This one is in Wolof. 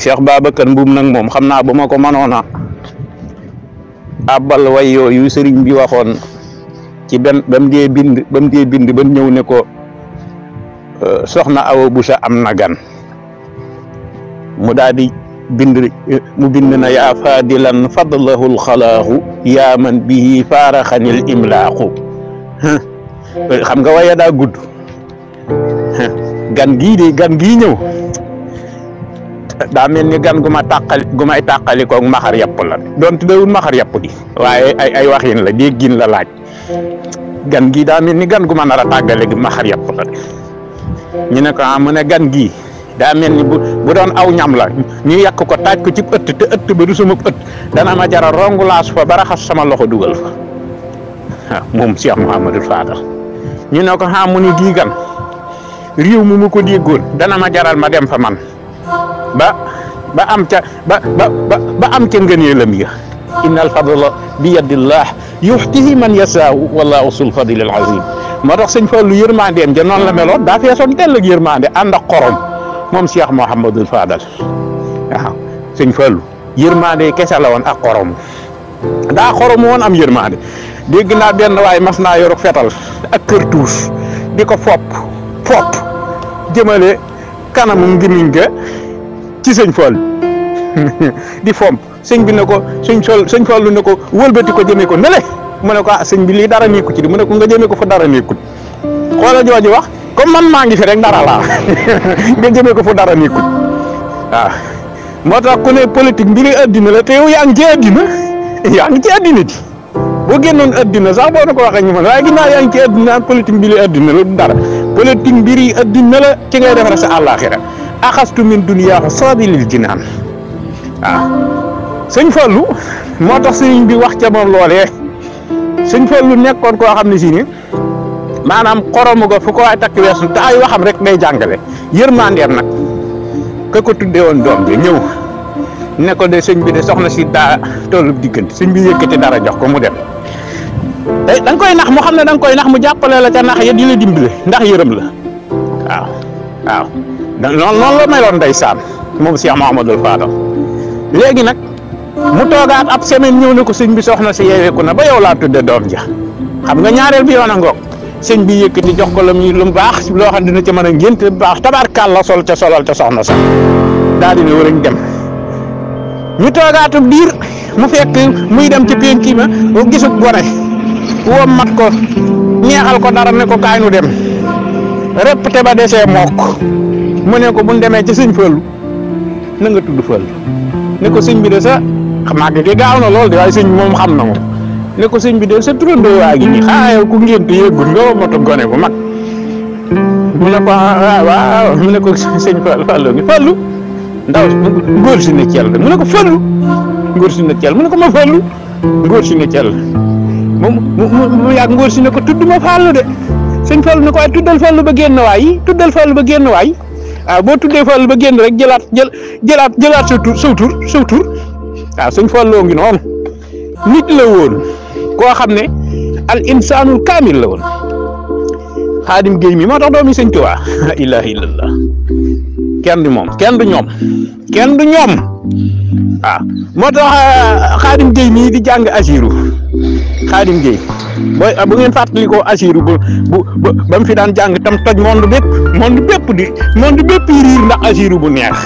Cheikh Babacar Mbuub nag moom xam naa bu ma ko mënoon a àbbal way yooyu sëriñ bi waxoon ci ba mu dee bind ba ñëw ne ko soxna Awa Busa am na gan mu daal di bind na yaa fadilan fadlahu alxalaaxu yaa man bihi faaraxanil imlaaxu xam nga waaye daa gudd gan gii ñëw daa mel ni gan gu may tàqali koog maxar yàpp la doon tuddewul maxar yàpp di waaye ay waxin la déggin la laaj gan gii daa mel ni gan gu ma nar a tàggale gi maxar yàpp la ñu ne ko mu ne gan gii daa mel ni bu doon aw ñam la ñu yàq ko taaj ko ci ëtt te ëtt ba du sama ëtt dana ma jara rongulaas fa ba raxas sama loxo dugal fa moom Cheikh Mouhamadou Fadal ñu ne ko mu ni gii gan réew mu ko déggoon dana ma jaral ma dem fa man ba am ca ngëneelam ya innal fadla bi yadillah yuxtihi man yasaau wallahu sul fadlil azim moo tax sëñ Fallu yërmandeem ja noonu la meloon daa feesoon tell ak yërmande ànd ak xorom moom Cheikh Mouhamadou Fadal waaw sëñ Fallu yërmande kese la woon ak xorom daa xorom woon am yërmande dégg naa benn waaye mas naa yoruk fetal ak kër tuus di ko fopp jëmale kanamu ngimiñ ga ci sëñ Fallu di fomp sëñ bi ne ko sëñ Fallu ne ko wëlbati ko jëmee ko nele mu ne ko sëñ bi lii dara nekku ci di mu ne ko nga jëmee ko fa dara nekkut xoola jooju wax comme man maa ngi fi rek dara laa nga jëmee ko fa dara nekkut waaw moo tax ku ne politique mbiri addina la te yow yaa ngi ci addina ji boo génnoon addina sax boo na ko waxee ñu mën waaye ginnaaw yaa ngi ci addina politique mbiri addina la du dara politique mbiri addina la ci ngay defar sa àllaaxira axastu min duniyaahu saabilil jinaan waaw sëñ Fallu moo tax sëriñ bi wax ca moom loolee sëñ Fallu nekkoon koo xam ne si ni maanaam xoromu ga fu ko waay takk weesu te ay waxam rek day jàngale yërmandeem nag ka ko tuddee woon doom bi ñëw ne ko de sëñ bi de soxna si daa tollub diggante sëñ bi yëkkati dara jox ko mu dem da nga koy nax mu xam ne da nga koy nax mu jàppale la ca nax ya di la dimbale ndax yërëm la waaw noonu la meloon ndeysaan moom Cheikh Mouhamadou Fadal léegi nag mu toogaat ab semaine ñëw ne ko sëñ bi soxna si yeeweeku na ba yow laa tudde doom ja xam nga ñaareel bi yoon a ngoog sëñ bi yëkkati jox ko lu mu baax loo xam dina ca mën a ngénte baax tabaarkàlla solal ca soxna sax daal dina war a dem ñu toogaatub diir mu fekk muy dem ci penc ma gisub gone woo mat ko ñeexal ko dara ne ko kaay nu dem répété ba desee mokk mu ne ko bu ñu demee ci sëñ Fallu na nga tudd Fallu ne ko sëñ bi de sa màgg gi gaaw na lool de waaye sëñ bi moom xam na moom ne ko sëñ bi de sa turandoo waa gi nii yow ku ngénte yëggul nga moto gone bu mag mu ne ko waaw mu ne ko sëñ Fallu ngi Fallu ndaw ngóor si ne ceel mu ne ko Fallu ngóor si ne ceel mu ne ko ma Fallu ngóor si ne ceel mu yàgg ngóor si ne ko tudd ma Fallu de sëñ Fallu ne ko waaye tuddal Fallu ba génn waay waaw boo tuddee Fallu ba génn rek jëlaat saw tur waaw sëñ Fallu ngi noonu nit la woon koo xam ne al insaanul kaamil la woon Xaadim Géey mi moo tax doomi sëñ Tuubaa la ilaha illallah kenn du ñoom waaw moo tax Xaadim Géey mii di jàng asiru Xaadim Géey bu ngeen fàttalikoo asiru ba mu fi daan jàng tam toj monde bépp yi riir ndax asiru bu neex